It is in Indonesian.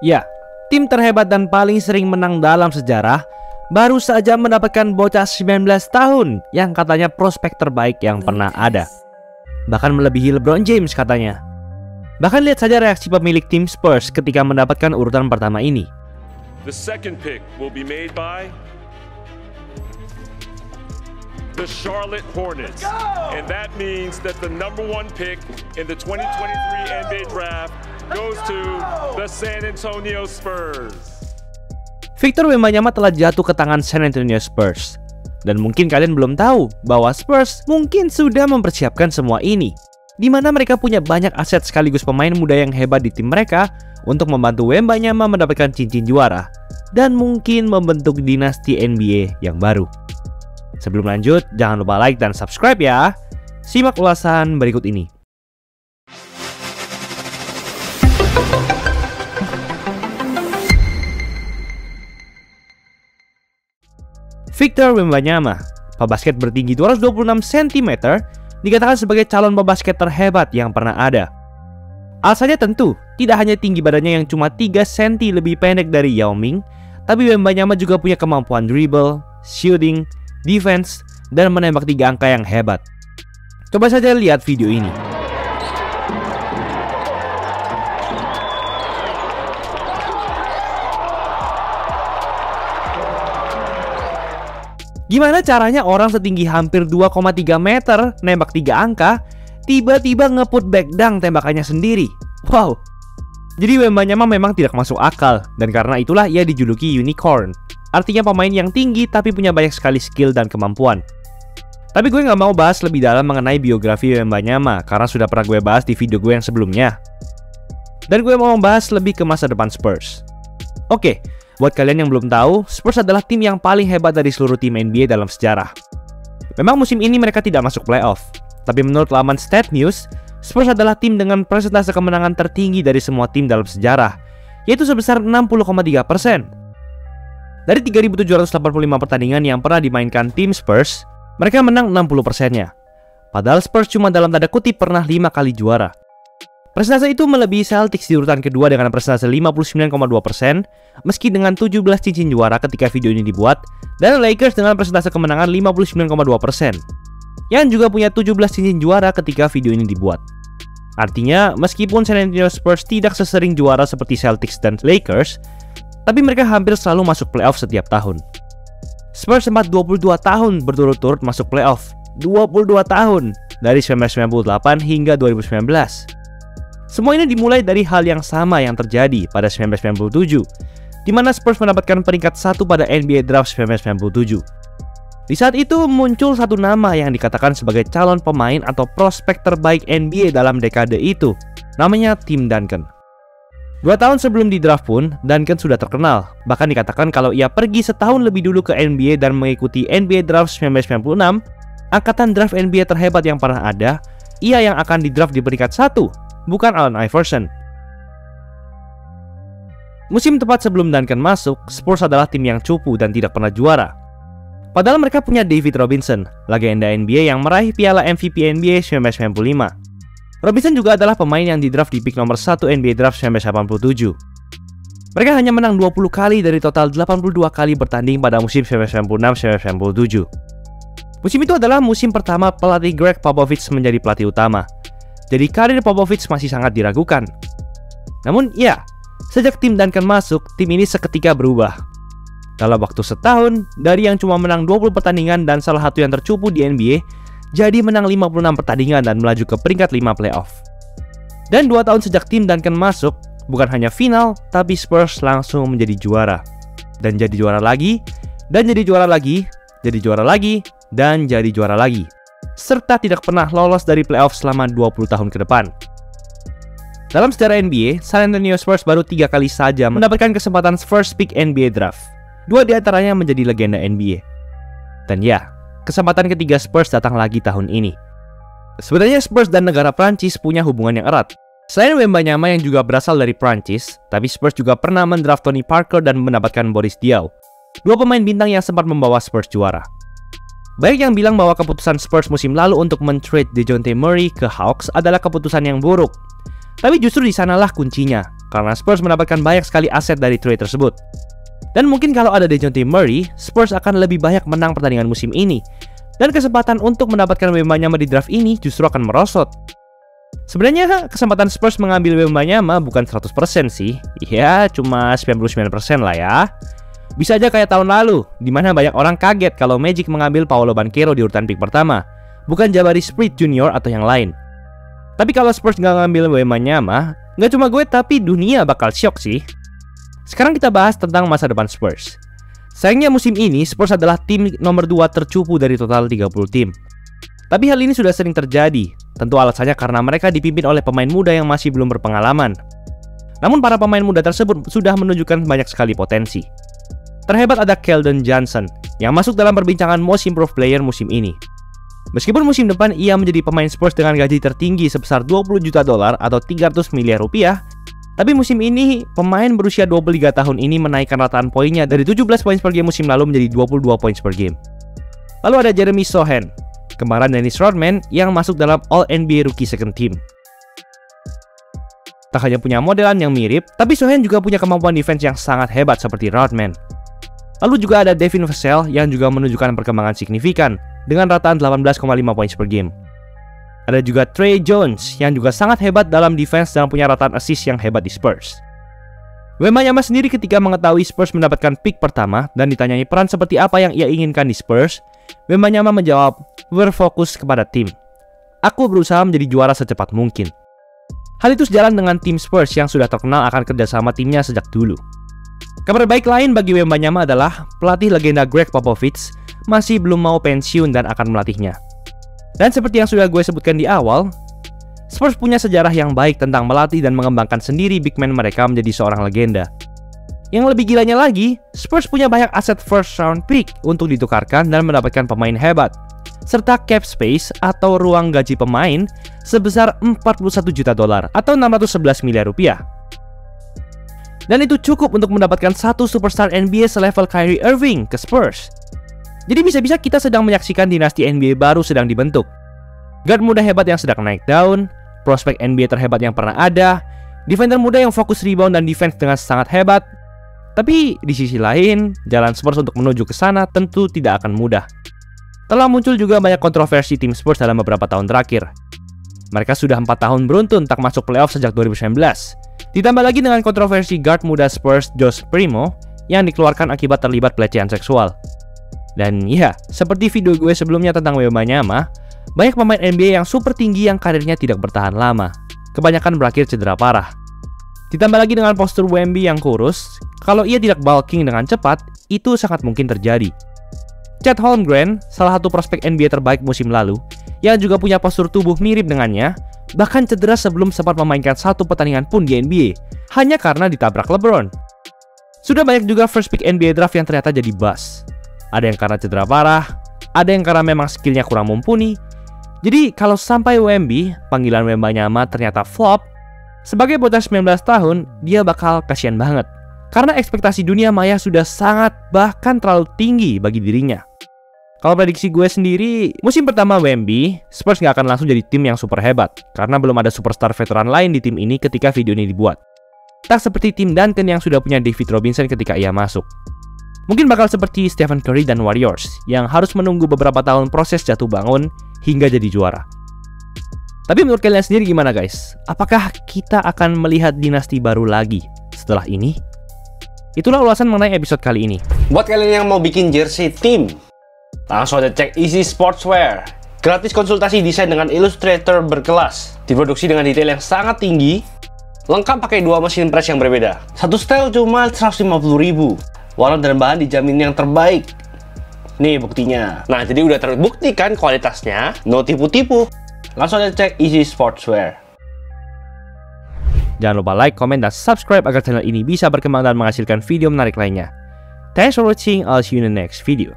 Ya, tim terhebat dan paling sering menang dalam sejarah baru saja mendapatkan bocah 19 tahun yang katanya prospek terbaik yang pernah ada. Bahkan melebihi LeBron James katanya. Bahkan lihat saja reaksi pemilik tim Spurs ketika mendapatkan urutan pertama ini. The second pick will be made by the Charlotte Hornets. And that means that the number 1 pick in the 2023 NBA draft goes to the San Antonio Spurs. Victor Wembanyama telah jatuh ke tangan San Antonio Spurs. Dan mungkin kalian belum tahu bahwa Spurs mungkin sudah mempersiapkan semua ini, di mana mereka punya banyak aset sekaligus pemain muda yang hebat di tim mereka untuk membantu Wembanyama mendapatkan cincin juara dan mungkin membentuk dinasti NBA yang baru. Sebelum lanjut, jangan lupa like dan subscribe ya. Simak ulasan berikut ini. Victor Wembanyama, pebasket bertinggi 226 cm, dikatakan sebagai calon pebasket terhebat yang pernah ada. Alasannya tentu tidak hanya tinggi badannya yang cuma 3 cm lebih pendek dari Yao Ming, tapi Wembanyama juga punya kemampuan dribble, shooting, defense, dan menembak 3 angka yang hebat. Coba saja lihat video ini. Gimana caranya orang setinggi hampir 2,3 meter nembak 3 angka tiba-tiba nge-put back dunk tembakannya sendiri? Wow. Jadi Wembanyama memang tidak masuk akal, dan karena itulah ia dijuluki unicorn. Artinya pemain yang tinggi tapi punya banyak sekali skill dan kemampuan. Tapi gue nggak mau bahas lebih dalam mengenai biografi Wembanyama karena sudah pernah gue bahas di video gue yang sebelumnya. Dan gue mau membahas lebih ke masa depan Spurs. Oke, buat kalian yang belum tahu, Spurs adalah tim yang paling hebat dari seluruh tim NBA dalam sejarah. Memang musim ini mereka tidak masuk playoff, tapi menurut laman StatNews, Spurs adalah tim dengan persentase kemenangan tertinggi dari semua tim dalam sejarah, yaitu sebesar 60,3%. Dari 3.785 pertandingan yang pernah dimainkan tim Spurs, mereka menang 60%-nya. Padahal Spurs cuma dalam tanda kutip pernah 5 kali juara. Persentase itu melebihi Celtics di urutan kedua dengan persentase 59,2%, meski dengan 17 cincin juara ketika video ini dibuat, dan Lakers dengan persentase kemenangan 59,2%, yang juga punya 17 cincin juara ketika video ini dibuat. Artinya, meskipun San Antonio Spurs tidak sesering juara seperti Celtics dan Lakers, tapi mereka hampir selalu masuk playoff setiap tahun. Spurs sempat 22 tahun berturut-turut masuk playoff, 22 tahun, dari 1998 hingga 2019. Semua ini dimulai dari hal yang sama yang terjadi pada 1997, di mana Spurs mendapatkan peringkat 1 pada NBA Draft 1997. Di saat itu muncul satu nama yang dikatakan sebagai calon pemain atau prospek terbaik NBA dalam dekade itu, namanya Tim Duncan. 2 tahun sebelum di draft pun, Duncan sudah terkenal, bahkan dikatakan kalau ia pergi setahun lebih dulu ke NBA dan mengikuti NBA Draft 1996, angkatan draft NBA terhebat yang pernah ada, ia yang akan di draft di peringkat 1, bukan Allen Iverson. Musim tepat sebelum Duncan masuk, Spurs adalah tim yang cupu dan tidak pernah juara. Padahal mereka punya David Robinson, legenda NBA yang meraih piala MVP NBA 1995. Robinson juga adalah pemain yang didraft di pick nomor 1 NBA Draft 1987. Mereka hanya menang 20 kali dari total 82 kali bertanding pada musim 1996-1997. Musim itu adalah musim pertama pelatih Greg Popovich menjadi pelatih utama. Jadi karir Popovich masih sangat diragukan. Namun ya, sejak tim Duncan masuk, tim ini seketika berubah. Dalam waktu setahun, dari yang cuma menang 20 pertandingan dan salah satu yang tercupu di NBA, jadi menang 56 pertandingan dan melaju ke peringkat 5 playoff. Dan 2 tahun sejak tim Duncan masuk, bukan hanya final, tapi Spurs langsung menjadi juara. Dan jadi juara lagi, dan jadi juara lagi, jadi juara lagi, dan jadi juara lagi. Serta tidak pernah lolos dari playoff selama 20 tahun ke depan. Dalam sejarah NBA, San Antonio Spurs baru 3 kali saja mendapatkan kesempatan first pick NBA draft. 2 di antaranya menjadi legenda NBA. Dan ya, kesempatan ketiga Spurs datang lagi tahun ini. Sebenarnya Spurs dan negara Prancis punya hubungan yang erat. Selain Wembanyama yang juga berasal dari Prancis, tapi Spurs juga pernah mendraft Tony Parker dan mendapatkan Boris Diaw, 2 pemain bintang yang sempat membawa Spurs juara. Banyak yang bilang bahwa keputusan Spurs musim lalu untuk men-trade DeJounte Murray ke Hawks adalah keputusan yang buruk. Tapi justru di sanalah kuncinya, karena Spurs mendapatkan banyak sekali aset dari trade tersebut. Dan mungkin kalau ada Dejounte Murray, Spurs akan lebih banyak menang pertandingan musim ini. Dan kesempatan untuk mendapatkan Wembanyama di draft ini justru akan merosot. Sebenarnya kesempatan Spurs mengambil Wembanyama bukan 100% sih. Ya, cuma 99% lah ya. Bisa aja kayak tahun lalu, di mana banyak orang kaget kalau Magic mengambil Paolo Banchero di urutan pick pertama, bukan Jabari Smith Jr. atau yang lain. Tapi kalau Spurs nggak ngambil Wembanyama, nggak cuma gue tapi dunia bakal shock sih. Sekarang kita bahas tentang masa depan Spurs. Sayangnya musim ini Spurs adalah tim nomor 2 tercupu dari total 30 tim. Tapi hal ini sudah sering terjadi. Tentu alasannya karena mereka dipimpin oleh pemain muda yang masih belum berpengalaman. Namun para pemain muda tersebut sudah menunjukkan banyak sekali potensi. Terhebat ada Keldon Johnson yang masuk dalam perbincangan Most Improved Player musim ini. Meskipun musim depan ia menjadi pemain Spurs dengan gaji tertinggi sebesar $20 juta atau 300 miliar rupiah, tapi musim ini, pemain berusia 23 tahun ini menaikkan rataan poinnya dari 17 poin per game musim lalu menjadi 22 poin per game. Lalu ada Jeremy Sohan, kembaran Dennis Rodman yang masuk dalam All-NBA Rookie Second Team. Tak hanya punya modelan yang mirip, tapi Sohan juga punya kemampuan defense yang sangat hebat seperti Rodman. Lalu juga ada Devin Vassell yang juga menunjukkan perkembangan signifikan dengan rataan 18,5 poin per game. Ada juga Trey Jones yang juga sangat hebat dalam defense dan punya rataan assist yang hebat di Spurs. Wembanyama sendiri ketika mengetahui Spurs mendapatkan pick pertama dan ditanyai peran seperti apa yang ia inginkan di Spurs, Wembanyama menjawab, "Berfokus kepada tim. Aku berusaha menjadi juara secepat mungkin." Hal itu sejalan dengan tim Spurs yang sudah terkenal akan kerjasama timnya sejak dulu. Kabar baik lain bagi Wembanyama adalah pelatih legenda Greg Popovich masih belum mau pensiun dan akan melatihnya. Dan seperti yang sudah gue sebutkan di awal, Spurs punya sejarah yang baik tentang melatih dan mengembangkan sendiri big man mereka menjadi seorang legenda. Yang lebih gilanya lagi, Spurs punya banyak aset first round pick untuk ditukarkan dan mendapatkan pemain hebat, serta cap space atau ruang gaji pemain sebesar $41 juta atau 611 miliar rupiah. Dan itu cukup untuk mendapatkan satu superstar NBA selevel Kyrie Irving ke Spurs. Jadi bisa-bisa kita sedang menyaksikan dinasti NBA baru sedang dibentuk. Guard muda hebat yang sedang naik daun, prospek NBA terhebat yang pernah ada, defender muda yang fokus rebound dan defense dengan sangat hebat. Tapi di sisi lain, jalan Spurs untuk menuju ke sana tentu tidak akan mudah. Telah muncul juga banyak kontroversi tim Spurs dalam beberapa tahun terakhir. Mereka sudah 4 tahun beruntun tak masuk playoff sejak 2019. Ditambah lagi dengan kontroversi guard muda Spurs Josh Primo yang dikeluarkan akibat terlibat pelecehan seksual. Dan ya, seperti video gue sebelumnya tentang Wembanyama, banyak pemain NBA yang super tinggi yang karirnya tidak bertahan lama. Kebanyakan berakhir cedera parah. Ditambah lagi dengan postur Wemby yang kurus, kalau ia tidak bulking dengan cepat, itu sangat mungkin terjadi. Chet Holmgren, salah satu prospek NBA terbaik musim lalu, yang juga punya postur tubuh mirip dengannya, bahkan cedera sebelum sempat memainkan satu pertandingan pun di NBA, hanya karena ditabrak LeBron. Sudah banyak juga first pick NBA draft yang ternyata jadi bust. Ada yang karena cedera parah, ada yang karena memang skillnya kurang mumpuni. Jadi kalau sampai Wemby, panggilan Wembanyama ternyata flop, sebagai bocah 19 tahun, dia bakal kasihan banget. Karena ekspektasi dunia maya sudah sangat bahkan terlalu tinggi bagi dirinya. Kalau prediksi gue sendiri, musim pertama Wemby, Spurs nggak akan langsung jadi tim yang super hebat, karena belum ada superstar veteran lain di tim ini ketika video ini dibuat. Tak seperti tim Duncan yang sudah punya David Robinson ketika ia masuk. Mungkin bakal seperti Stephen Curry dan Warriors yang harus menunggu beberapa tahun proses jatuh bangun hingga jadi juara. Tapi menurut kalian sendiri gimana guys? Apakah kita akan melihat dinasti baru lagi setelah ini? Itulah ulasan mengenai episode kali ini. Buat kalian yang mau bikin jersey tim, langsung aja cek Easy Sportswear. Gratis konsultasi desain dengan Illustrator berkelas. Diproduksi dengan detail yang sangat tinggi. Lengkap pakai 2 mesin press yang berbeda. Satu style cuma 150.000. Warna dan bahan dijamin yang terbaik. Nih buktinya. Nah, jadi udah terbukti kan kualitasnya. No tipu-tipu. Langsung aja cek Easy Sportswear. Jangan lupa like, komen, dan subscribe agar channel ini bisa berkembang dan menghasilkan video menarik lainnya. Thanks for watching, I'll see you in the next video.